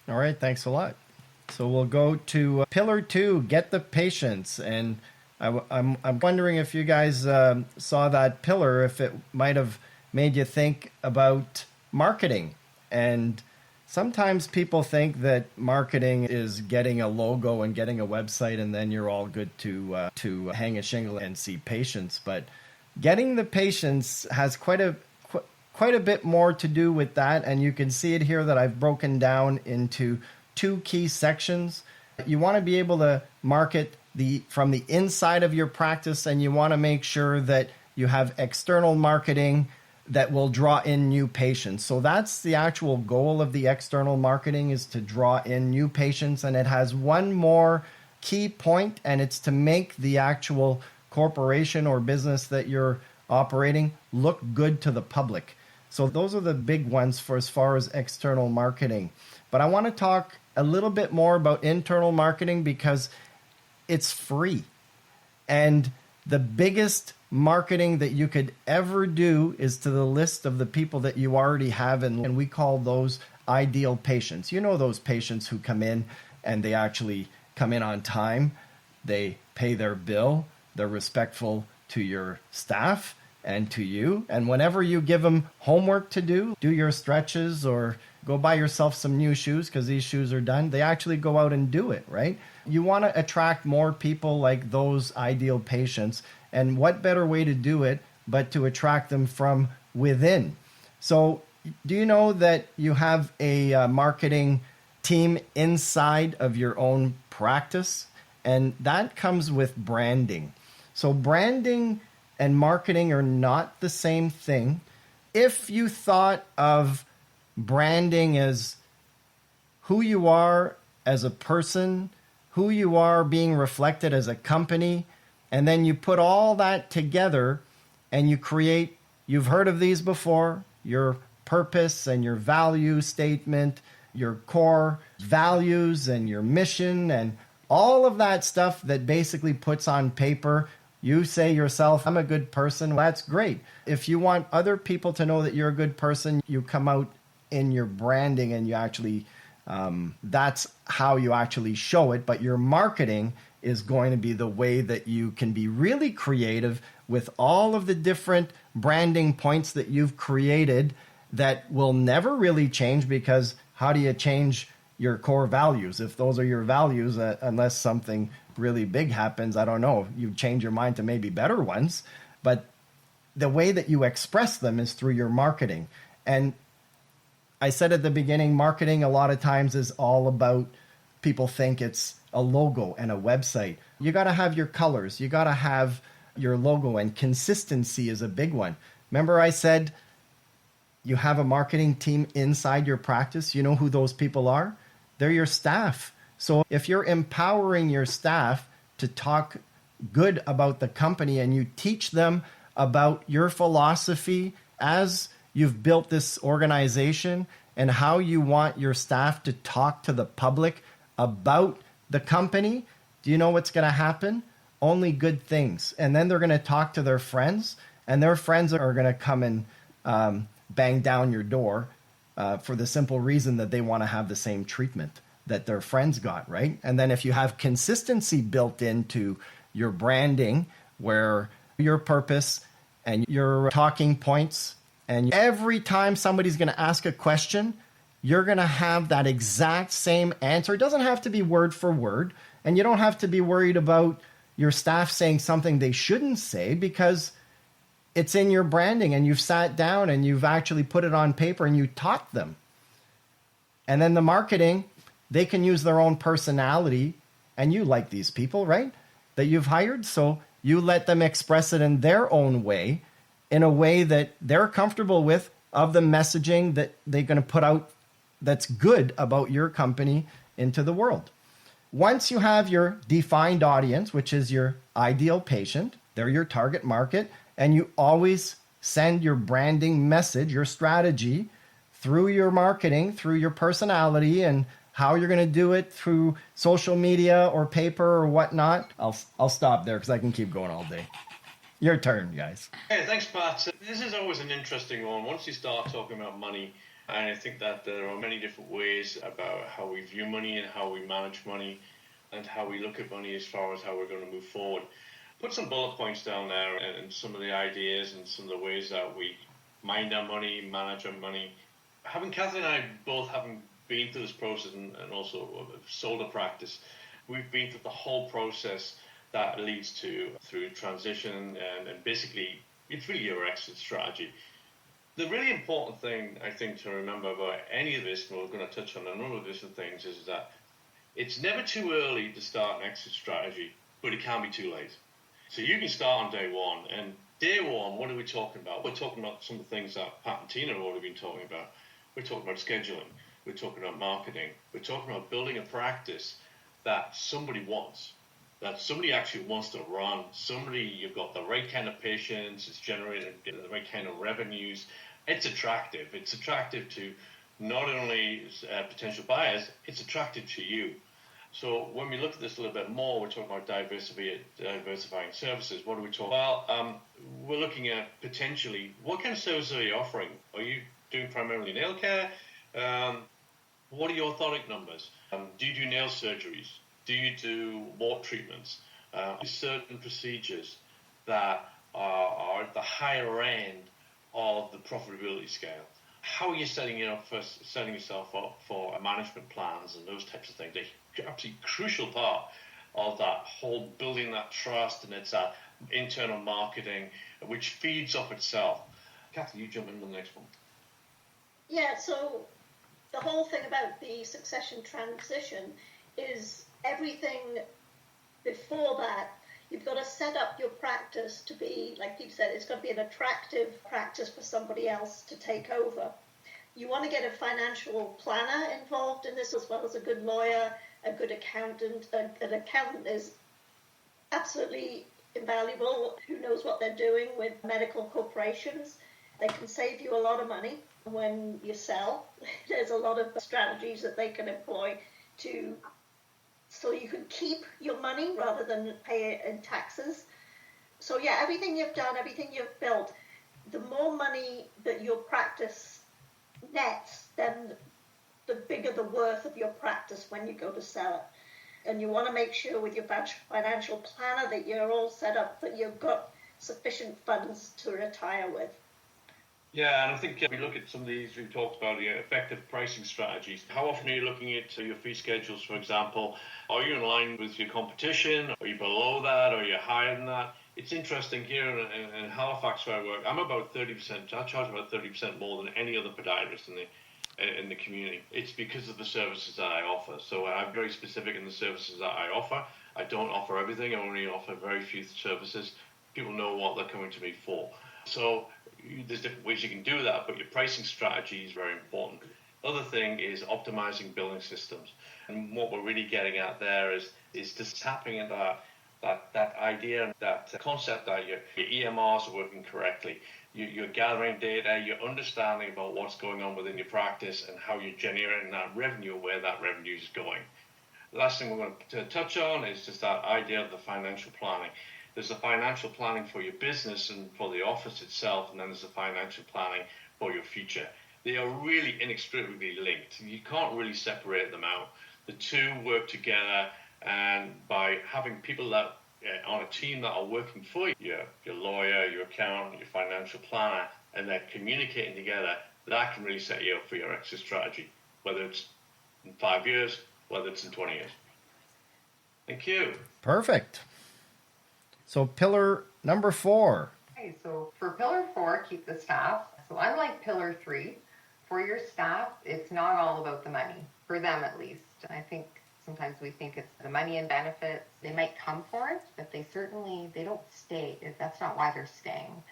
All right, thanks a lot. So we'll go to pillar 2, get the patients. And I'm wondering if you guys saw that pillar, if it might have made you think about marketing. And sometimes people think that marketing is getting a logo and getting a website, and then you're all good to hang a shingle and see patients. But getting the patients has quite a bit more to do with that, and you can see it here that I've broken down into 2 key sections. You want to be able to market from the inside of your practice, and you want to make sure that you have external marketing that will draw in new patients. So that's the actual goal of the external marketing, is to draw in new patients. And it has one more key point, and it's to make the actual corporation or business that you're operating look good to the public. So those are the big ones for as far as external marketing. But I want to talk a little bit more about internal marketing because it's free. And the biggest marketing that you could ever do is to the list of the people that you already have. And we call those ideal patients. You know, those patients who come in and they actually come in on time. They pay their bill. They're respectful to your staff and to you. And whenever you give them homework to do your stretches or go buy yourself some new shoes because these shoes are done, they actually go out and do it, right? You want to attract more people like those ideal patients. And what better way to do it but to attract them from within? So do you know that you have a marketing team inside of your own practice? And that comes with branding. So branding and marketing are not the same thing. If you thought of branding as who you are as a person, who you are being reflected as a company, and then you put all that together and you create, you've heard of these before, your purpose and your value statement, your core values and your mission, and all of that stuff that basically puts on paper. You say yourself, I'm a good person. Well, that's great. If you want other people to know that you're a good person, you come out in your branding and you actually, that's how you actually show it. But your marketing is going to be the way that you can be really creative with all of the different branding points that you've created that will never really change, because how do you change your core values? If those are your values, unless something really big happens, I don't know, you change your mind to maybe better ones. But the way that you express them is through your marketing. And I said at the beginning, marketing a lot of times is all about, people think it's a logo and a website. You got to have your colors. You got to have your logo, and consistency is a big one. Remember I said you have a marketing team inside your practice. You know who those people are? They're your staff. So if you're empowering your staff to talk good about the company and you teach them about your philosophy as you've built this organization and how you want your staff to talk to the public about the company, do you know what's going to happen? Only good things. And then they're going to talk to their friends, and their friends are going to come and bang down your door for the simple reason that they want to have the same treatment that their friends got, right? And then if you have consistency built into your branding, where your purpose and your talking points, and every time somebody's going to ask a question, you're going to have that exact same answer. It doesn't have to be word for word, and you don't have to be worried about your staff saying something they shouldn't say, because it's in your branding and you've sat down and you've actually put it on paper and you taught them. And then the marketing, they can use their own personality, and you like these people, right? That you've hired. So you let them express it in their own way, in a way that they're comfortable with, of the messaging that they're going to put out that's good about your company into the world. Once you have your defined audience, which is your ideal patient, they're your target market, and you always send your branding message, your strategy, through your marketing, through your personality, and how you're going to do it through social media or paper or whatnot. I'll stop there because I can keep going all day. Your turn, guys. Hey, thanks, Pat. This is always an interesting one. Once you start talking about money, And I think that there are many different ways about how we view money and how we manage money and how we look at money as far as how we're going to move forward. Put some bullet points down there and some of the ideas and some of the ways that we mind our money, manage our money. Having Kathy and I both having been through this process and also sold a practice, we've been through the whole process that leads to through transition and basically it's really your exit strategy. The really important thing I think to remember about any of this, and we're going to touch on a number of different things, is that it's never too early to start an exit strategy, but it can be too late. So you can start on day one, and day one, what are we talking about? We're talking about some of the things that Pat and Tina have already been talking about. We're talking about scheduling. We're talking about marketing. We're talking about building a practice that somebody wants, that somebody actually wants to run. Somebody, you've got the right kind of patients, it's generating the right kind of revenues. It's attractive. It's attractive to not only potential buyers, it's attractive to you. So when we look at this a little bit more, we're talking about diversifying services. What do we talk about? We're looking at potentially, what kind of services are you offering? Are you doing primarily nail care? What are your orthodontic numbers? Do you do nail surgeries? Do you do wart treatments? Certain procedures that are at the higher end of the profitability scale. How are you setting yourself up for management plans and those types of things? They're absolutely crucial part of that whole building that trust, and it's that internal marketing which feeds off itself. Kathy, you jump into the next one. Yeah, so the whole thing about the succession transition is everything before that. You've got to set up your practice to be, like Pete said, it's got to be an attractive practice for somebody else to take over. You want to get a financial planner involved in this as well as a good lawyer, a good accountant. An accountant is absolutely invaluable, who knows what they're doing with medical corporations. They can save you a lot of money when you sell. There's a lot of strategies that they can employ so you can keep your money rather than pay it in taxes. So yeah, everything you've done, everything you've built, the more money that your practice nets, then the bigger the worth of your practice when you go to sell it. And you want to make sure with your financial planner that you're all set up, that you've got sufficient funds to retire with. Yeah, and I think if we look at some of these, we've talked about effective pricing strategies. How often are you looking at your fee schedules, for example? Are you in line with your competition? Are you below that? Are you higher than that? It's interesting here in Halifax where I work. I'm about 30%. I charge about 30% more than any other podiatrist in the community. It's because of the services that I offer. So I'm very specific in the services that I offer. I don't offer everything. I only offer very few services. People know what they're coming to me for. So there's different ways you can do that, but your pricing strategy is very important. Other thing is optimizing billing systems. And what we're really getting at there is just tapping into that idea, that concept that your EMRs are working correctly. You're gathering data, you're understanding about what's going on within your practice and how you're generating that revenue, where that revenue is going. The last thing we're going to touch on is just that idea of the financial planning. There's the financial planning for your business and for the office itself, and then there's the financial planning for your future. They are really inextricably linked. You can't really separate them out. The two work together, and by having people that on a team that are working for you, your lawyer, your accountant, your financial planner, and they're communicating together, that can really set you up for your exit strategy, whether it's in 5 years, whether it's in 20 years. Thank you. Perfect. So pillar number 4. Okay, so for pillar 4, keep the staff. So unlike pillar 3, for your staff, it's not all about the money, for them at least. I think sometimes we think it's the money and benefits. They might come for it, but they don't stay. That's not why they're staying.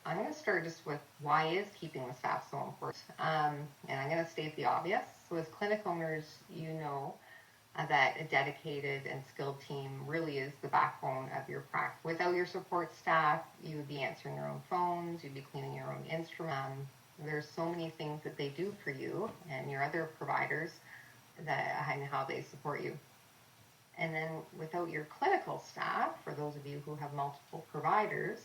I'm going to start just with why is keeping the staff so important. And I'm going to state the obvious. So as clinic owners, you know that a dedicated and skilled team really is the backbone of your practice. Without your support staff, you would be answering your own phones, you'd be cleaning your own instruments. There's so many things that they do for you and your other providers and how they support you. And then without your clinical staff, for those of you who have multiple providers,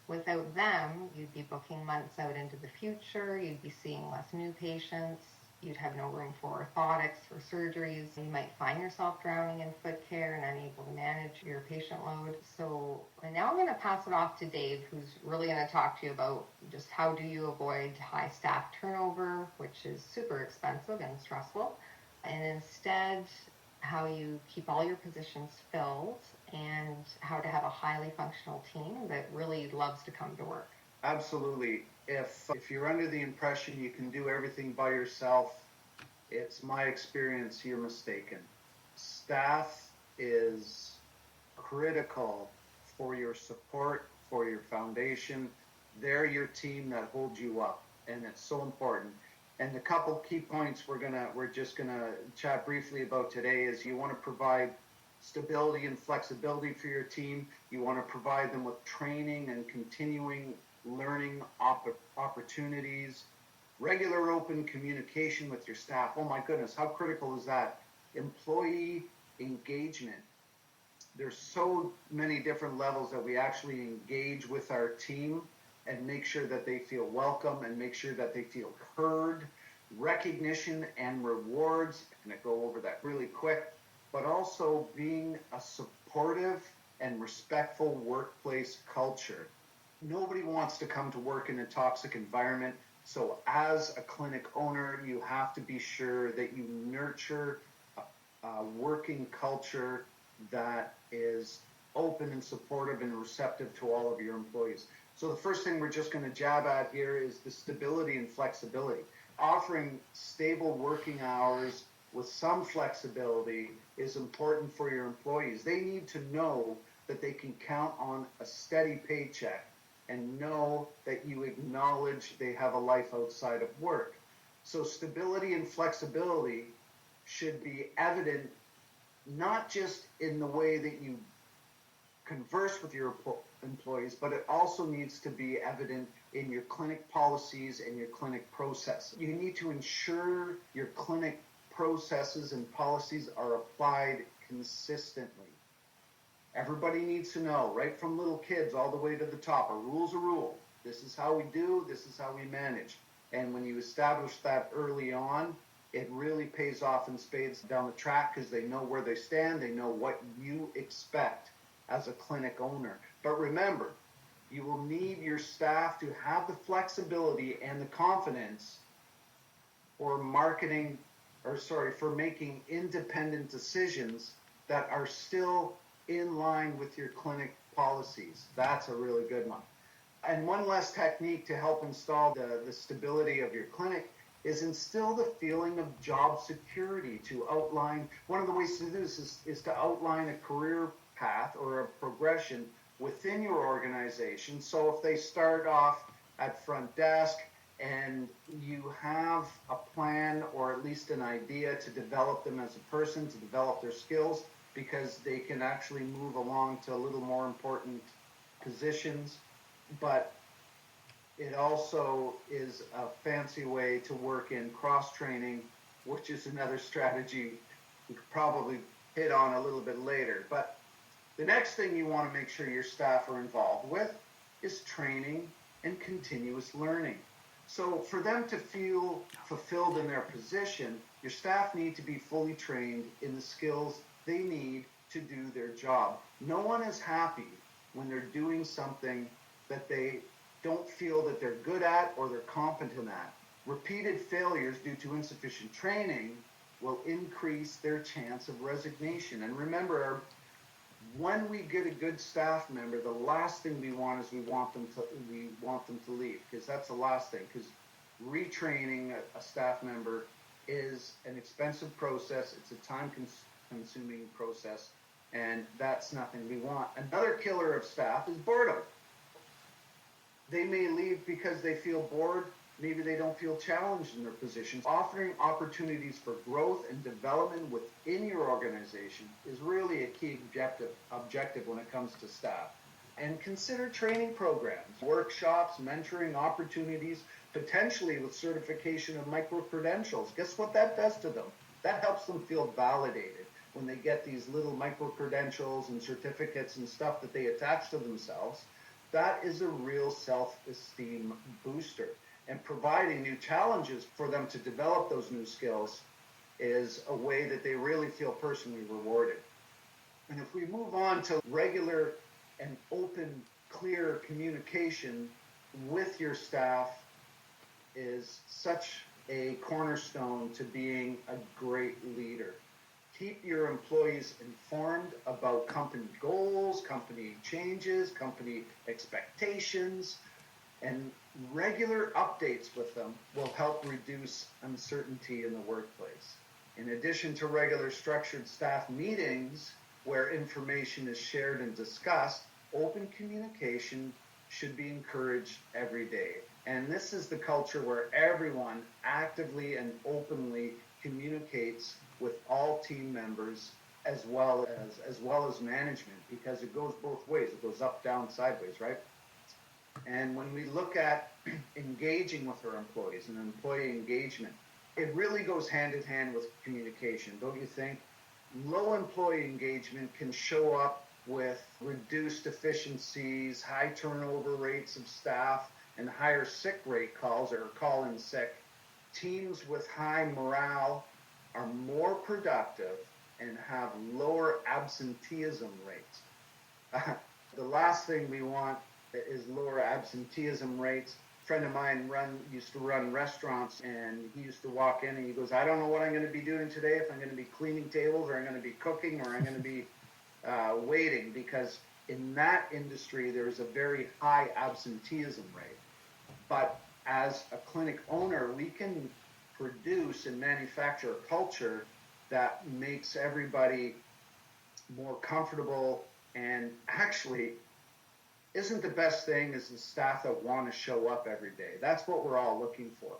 Without them, you'd be booking months out into the future, you'd be seeing less new patients, you'd have no room for orthotics, for surgeries. You might find yourself drowning in foot care and unable to manage your patient load. So and now I'm going to pass it off to Dave, who's really going to talk to you about just how do you avoid high staff turnover, which is super expensive and stressful, and instead how you keep all your positions filled and how to have a highly functional team that really loves to come to work. Absolutely. If you're under the impression you can do everything by yourself, it's my experience you're mistaken. Staff is critical for your support, for your foundation. They're your team that holds you up, and it's so important. And the couple key points we're just gonna chat briefly about today is you want to provide stability and flexibility for your team. You want to provide them with training and continuing learning opportunities, regular open communication with your staff. Oh my goodness, how critical is that? Employee engagement. There's so many different levels that we actually engage with our team and make sure that they feel welcome and make sure that they feel heard. Recognition and rewards, I'm going to go over that really quick, but also being a supportive and respectful workplace culture. Nobody wants to come to work in a toxic environment. So as a clinic owner, you have to be sure that you nurture a working culture that is open and supportive and receptive to all of your employees. So the first thing we're just going to jab at here is the stability and flexibility. Offering stable working hours with some flexibility is important for your employees. They need to know that they can count on a steady paycheck and know that you acknowledge they have a life outside of work. So stability and flexibility should be evident not just in the way that you converse with your employees, but it also needs to be evident in your clinic policies and your clinic processes. You need to ensure your clinic processes and policies are applied consistently. Everybody needs to know, right from little kids all the way to the top, a rule's a rule. This is how we do, this is how we manage. And when you establish that early on, it really pays off in spades down the track because they know where they stand, they know what you expect as a clinic owner. But remember, you will need your staff to have the flexibility and the confidence for making independent decisions that are still in line with your clinic policies. That's a really good one. And one last technique to help install the stability of your clinic is instill the feeling of job security. To outline, one of the ways to do this is to outline a career path or a progression within your organization. So if they start off at front desk and you have a plan or at least an idea to develop them as a person, to develop their skills, because they can actually move along to a little more important positions. But it also is a fancy way to work in cross-training, which is another strategy we could probably hit on a little bit later. But the next thing you want to make sure your staff are involved with is training and continuous learning. So for them to feel fulfilled in their position, your staff need to be fully trained in the skills they need to do their job. No one is happy when they're doing something that they don't feel that they're good at or they're competent at. Repeated failures due to insufficient training will increase their chance of resignation. And remember, when we get a good staff member, the last thing we want is we want them to leave, because that's the last thing. Because retraining a staff member is an expensive process. It's a time-consuming process, and that's nothing we want. Another killer of staff is boredom. They may leave because they feel bored. Maybe they don't feel challenged in their positions. Offering opportunities for growth and development within your organization is really a key objective when it comes to staff. And consider training programs, workshops, mentoring opportunities, potentially with certification of micro-credentials. Guess what that does to them? That helps them feel validated when they get these little micro-credentials and certificates and stuff that they attach to themselves. that is a real self-esteem booster. And providing new challenges for them to develop those new skills is a way that they really feel personally rewarded. And if we move on to regular and open, clear communication with your staff is such a cornerstone to being a great leader. Keep your employees informed about company goals, company changes, company expectations, and regular updates with them will help reduce uncertainty in the workplace. In addition to regular structured staff meetings where information is shared and discussed, open communication should be encouraged every day. And this is the culture where everyone actively and openly communicates with all team members as well as management, because it goes both ways. It goes up, down, sideways, right? And when we look at engaging with our employees and employee engagement, it really goes hand in hand with communication, don't you think? Low employee engagement can show up with reduced efficiencies, high turnover rates of staff, and higher sick rate calls or call-in sick. Teams with high morale are more productive and have lower absenteeism rates. The last thing we want is lower absenteeism rates. A friend of mine used to run restaurants, and he used to walk in and he goes, I don't know what I'm going to be doing today, if I'm going to be cleaning tables or I'm going to be cooking or I'm going to be waiting, because in that industry there's a very high absenteeism rate. But as a clinic owner, we can produce and manufacture a culture that makes everybody more comfortable, and actually isn't the best thing is the staff that want to show up every day. That's what we're all looking for.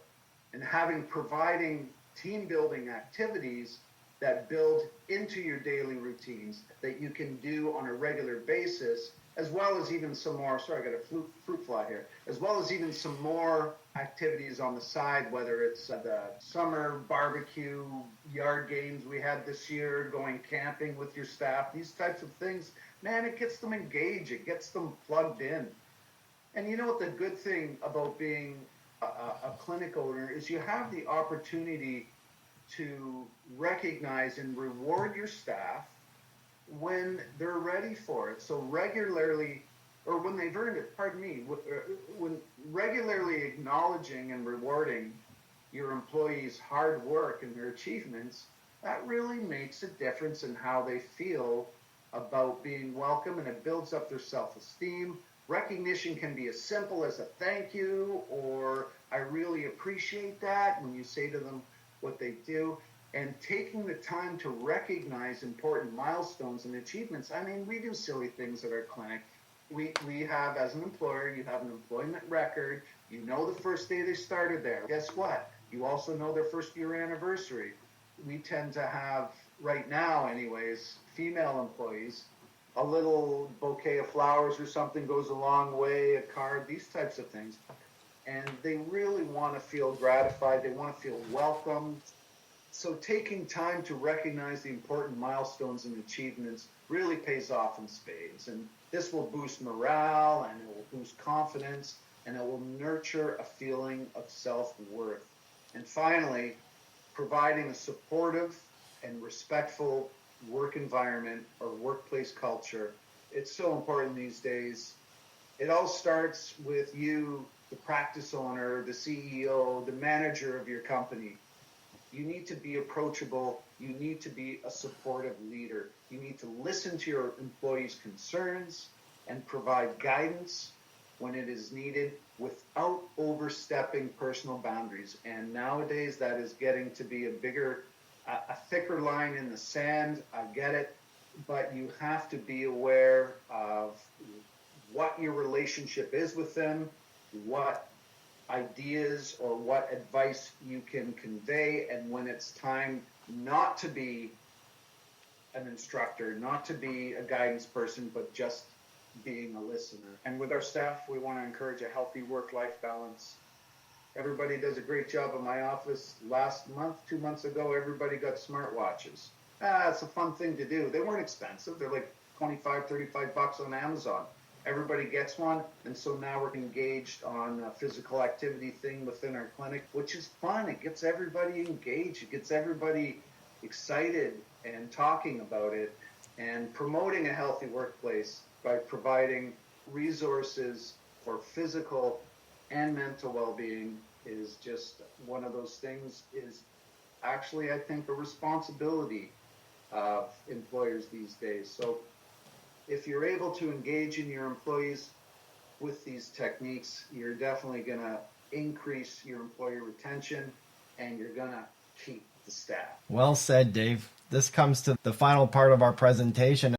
And providing team building activities that build into your daily routines that you can do on a regular basis, as well as even some more, sorry, I got a fruit fly here, as well as even some more activities on the side, whether it's the summer barbecue, yard games we had this year, going camping with your staff, these types of things. Man, it gets them engaged, it gets them plugged in. And you know what the good thing about being a clinic owner is, you have the opportunity to recognize and reward your staff when they're ready for it. So regularly, or when they've earned it, when regularly acknowledging and rewarding your employees' hard work and their achievements, that really makes a difference in how they feel about being welcome, and it builds up their self-esteem. Recognition can be as simple as a thank you, or I really appreciate that, when you say to them what they do. And taking the time to recognize important milestones and achievements. I mean, we do silly things at our clinic. We have, as an employer, you have an employment record. You know the first day they started there. Guess what? You also know their first year anniversary. We tend to have, right now anyways, female employees. A little bouquet of flowers or something goes a long way, a card, these types of things. And they really want to feel gratified. They want to feel welcomed. So taking time to recognize the important milestones and achievements really pays off in spades. And this will boost morale, and it will boost confidence, and it will nurture a feeling of self-worth. And finally, providing a supportive and respectful work environment or workplace culture. It's so important these days. It all starts with you, the practice owner, the CEO, the manager of your company. You need to be approachable. You need to be a supportive leader. You need to listen to your employees' concerns and provide guidance when it is needed without overstepping personal boundaries. And nowadays that is getting to be a thicker line in the sand. I get it, but you have to be aware of what your relationship is with them, what ideas or what advice you can convey, and when it's time not to be an instructor, not to be a guidance person, but just being a listener. And with our staff, we want to encourage a healthy work-life balance. Everybody does a great job in my office. Last month, 2 months ago, everybody got smartwatches. It's a fun thing to do. They weren't expensive. They're like $25, $35 on Amazon. everybody gets one. And so now we're engaged on a physical activity thing within our clinic, which is fun. It gets everybody engaged. It gets everybody excited and talking about it and promoting a healthy workplace by providing resources for physical and mental well-being is just one of those things, is actually, I think, a responsibility of employers these days. So if you're able to engage in your employees with these techniques, you're definitely going to increase your employee retention and you're going to keep the staff. Well said, Dave. This comes to the final part of our presentation.